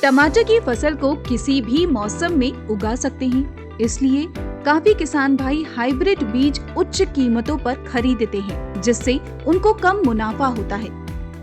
टमाटर की फसल को किसी भी मौसम में उगा सकते हैं, इसलिए काफी किसान भाई हाइब्रिड बीज उच्च कीमतों पर खरीदते हैं, जिससे उनको कम मुनाफा होता है।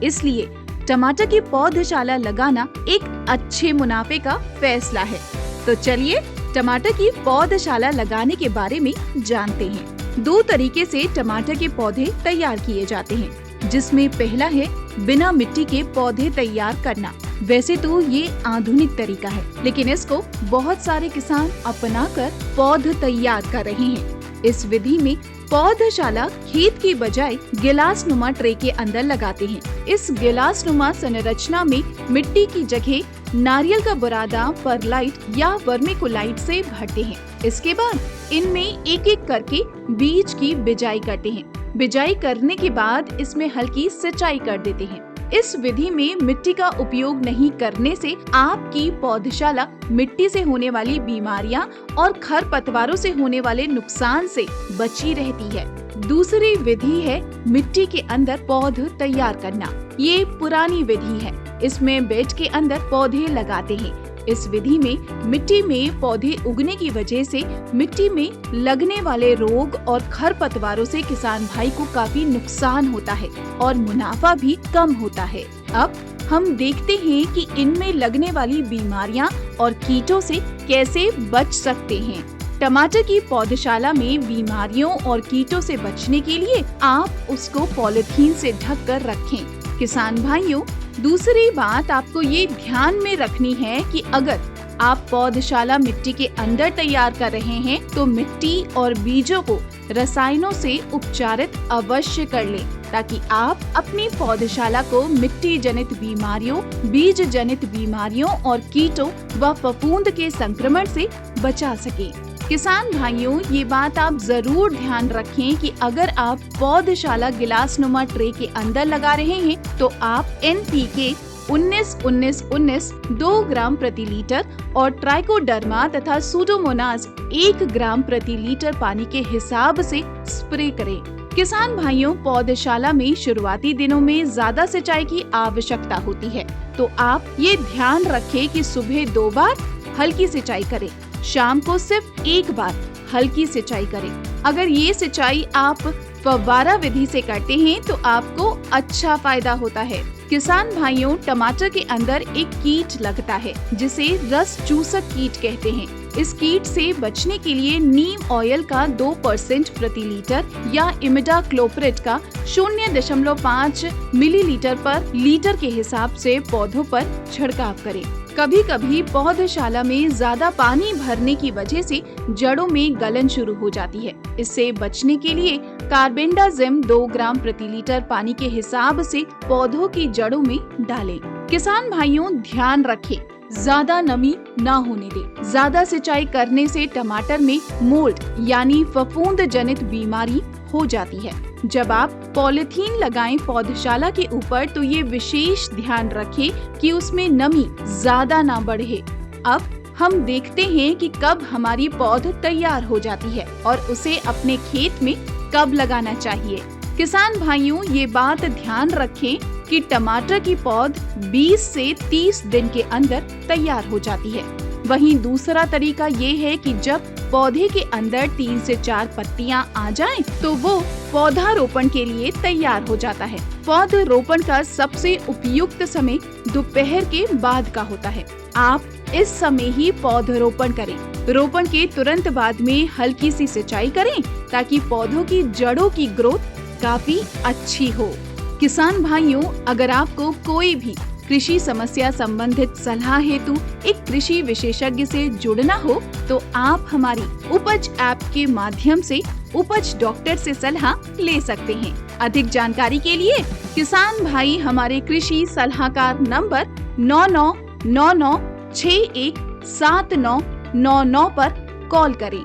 इसलिए टमाटर की पौधशाला लगाना एक अच्छे मुनाफे का फैसला है। तो चलिए टमाटर की पौधशाला लगाने के बारे में जानते हैं। 2 तरीके से टमाटर के पौधे तैयार किए जाते हैं, जिसमें पहला है बिना मिट्टी के पौधे तैयार करना। वैसे तो ये आधुनिक तरीका है, लेकिन इसको बहुत सारे किसान अपनाकर पौध तैयार कर रहे हैं। इस विधि में पौधशाला खेत की बजाय गिलास नुमा ट्रे के अंदर लगाते हैं। इस गिलास नुमा संरचना में मिट्टी की जगह नारियल का बुरादा परलाइट या वर्मिकुलाइट से भरते हैं। इसके बाद इनमें एक एक करके बीज की बिजाई करते हैं। बिजाई करने के बाद इसमें हल्की सिंचाई कर देते हैं। इस विधि में मिट्टी का उपयोग नहीं करने से आपकी पौधशाला मिट्टी से होने वाली बीमारियां और खरपतवारों से होने वाले नुकसान से बची रहती है। दूसरी विधि है मिट्टी के अंदर पौध तैयार करना। ये पुरानी विधि है। इसमें बेड के अंदर पौधे लगाते हैं। इस विधि में मिट्टी में पौधे उगने की वजह से मिट्टी में लगने वाले रोग और खरपतवारों से किसान भाई को काफी नुकसान होता है और मुनाफा भी कम होता है। अब हम देखते हैं कि इनमें लगने वाली बीमारियां और कीटों से कैसे बच सकते हैं। टमाटर की पौधशाला में बीमारियों और कीटों से बचने के लिए आप उसको पॉलीथीन से ढक कर रखें। किसान भाइयों, दूसरी बात आपको ये ध्यान में रखनी है कि अगर आप पौधशाला मिट्टी के अंदर तैयार कर रहे हैं तो मिट्टी और बीजों को रसायनों से उपचारित अवश्य कर लें, ताकि आप अपनी पौधशाला को मिट्टी जनित बीमारियों, बीज जनित बीमारियों और कीटों व फफूंद के संक्रमण से बचा सकें। किसान भाइयों, ये बात आप जरूर ध्यान रखें कि अगर आप पौधशाला गिलास नुमा ट्रे के अंदर लगा रहे हैं तो आप NPK 19-19-19 2 ग्राम प्रति लीटर और ट्राइकोडर्मा तथा सूडोमोनास 1 ग्राम प्रति लीटर पानी के हिसाब से स्प्रे करें। किसान भाइयों, पौधशाला में शुरुआती दिनों में ज्यादा सिंचाई की आवश्यकता होती है, तो आप ये ध्यान रखें कि सुबह 2 बार हल्की सिंचाई करें, शाम को सिर्फ 1 बार हल्की सिंचाई करें। अगर ये सिंचाई आप फव्वारा विधि से करते हैं तो आपको अच्छा फायदा होता है। किसान भाइयों, टमाटर के अंदर एक कीट लगता है जिसे रस चूसक कीट कहते हैं। इस कीट से बचने के लिए नीम ऑयल का 2% प्रति लीटर या इमिडाक्लोप्रिड का 0.5 मिलीलीटर पर लीटर के हिसाब से पौधों पर छिड़काव करें। कभी कभी पौधशाला में ज्यादा पानी भरने की वजह से जड़ों में गलन शुरू हो जाती है। इससे बचने के लिए कार्बेंडाजिम 2 ग्राम प्रति लीटर पानी के हिसाब से पौधों की जड़ों में डालें। किसान भाइयों, ध्यान रखें, ज्यादा नमी ना होने दें। ज्यादा सिंचाई करने से टमाटर में मोल्ड यानी फफूंद जनित बीमारी हो जाती है। जब आप पॉलीथीन लगाएं पौधशाला के ऊपर तो ये विशेष ध्यान रखें कि उसमें नमी ज्यादा ना बढ़े। अब हम देखते हैं कि कब हमारी पौध तैयार हो जाती है और उसे अपने खेत में कब लगाना चाहिए। किसान भाइयों, ये बात ध्यान रखें कि टमाटर की पौध 20 से 30 दिन के अंदर तैयार हो जाती है। वहीं दूसरा तरीका ये है कि जब पौधे के अंदर 3 से 4 पत्तियां आ जाएं, तो वो पौधा रोपण के लिए तैयार हो जाता है। पौध रोपण का सबसे उपयुक्त समय दोपहर के बाद का होता है। आप इस समय ही पौधरोपण करें। रोपण के तुरंत बाद में हल्की सी सिंचाई करें ताकि पौधों की जड़ों की ग्रोथ काफी अच्छी हो। किसान भाइयों, अगर आपको कोई भी कृषि समस्या संबंधित सलाह हेतु एक कृषि विशेषज्ञ से जुड़ना हो तो आप हमारी उपज ऐप के माध्यम से उपज डॉक्टर से सलाह ले सकते हैं। अधिक जानकारी के लिए किसान भाई हमारे कृषि सलाहकार नंबर 9999617999 पर कॉल करें।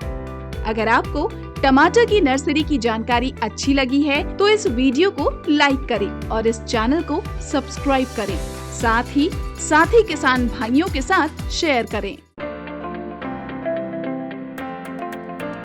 अगर आपको टमाटर की नर्सरी की जानकारी अच्छी लगी है तो इस वीडियो को लाइक करें और इस चैनल को सब्सक्राइब करें। साथ ही किसान भाइयों के साथ शेयर करें।